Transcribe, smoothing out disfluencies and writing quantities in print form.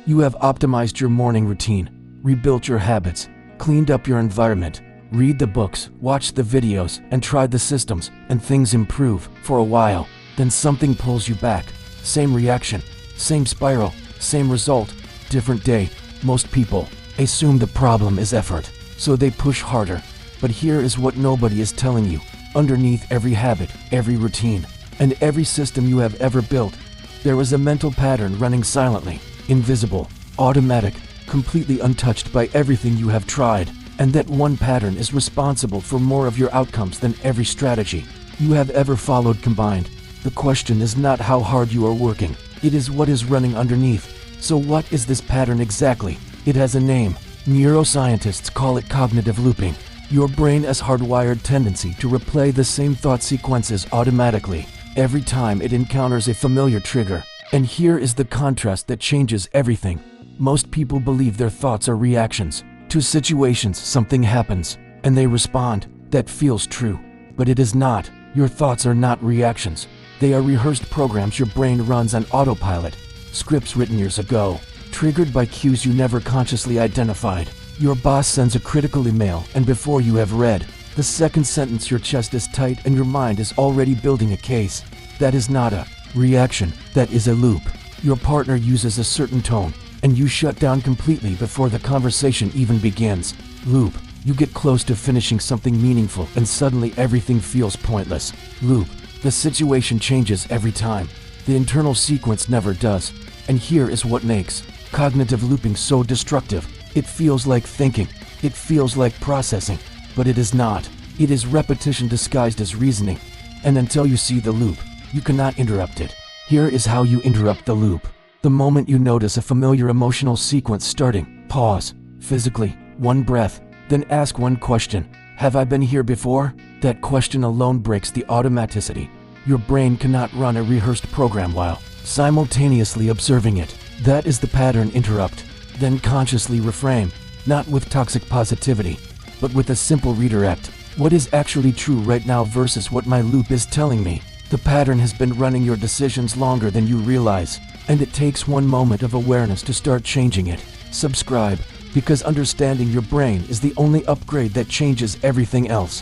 You have optimized your morning routine, rebuilt your habits, cleaned up your environment, read the books, watch the videos, and tried the systems, and things improve for a while. Then something pulls you back. Same reaction, same spiral, same result, different day. Most people assume the problem is effort, so they push harder. But here is what nobody is telling you. Underneath every habit, every routine, and every system you have ever built, there is a mental pattern running silently, invisible, automatic, completely untouched by everything you have tried. And that one pattern is responsible for more of your outcomes than every strategy you have ever followed combined. The question is not how hard you are working, it is what is running underneath. So what is this pattern exactly? It has a name. Neuroscientists call it cognitive looping. Your brain has hardwired tendency to replay the same thought sequences automatically every time it encounters a familiar trigger. And here is the contrast that changes everything. Most people believe their thoughts are reactions to situations. Something happens, and they respond. That feels true, but it is not. Your thoughts are not reactions. They are rehearsed programs your brain runs on autopilot. Scripts written years ago, triggered by cues you never consciously identified. Your boss sends a critical email, and before you have read the second sentence, your chest is tight and your mind is already building a case. That is not a reaction, that is a loop. Your partner uses a certain tone, and you shut down completely before the conversation even begins. Loop. You get close to finishing something meaningful and suddenly everything feels pointless. Loop. The situation changes every time. The internal sequence never does. And here is what makes cognitive looping so destructive. It feels like thinking. It feels like processing. But it is not. It is repetition disguised as reasoning. And until you see the loop, you cannot interrupt it. Here is how you interrupt the loop. The moment you notice a familiar emotional sequence starting, pause. Physically, one breath. Then ask one question. Have I been here before? That question alone breaks the automaticity. Your brain cannot run a rehearsed program while simultaneously observing it. That is the pattern interrupt. Then consciously reframe, not with toxic positivity, but with a simple redirect. What is actually true right now versus what my loop is telling me? The pattern has been running your decisions longer than you realize, and it takes one moment of awareness to start changing it. Subscribe, because understanding your brain is the only upgrade that changes everything else.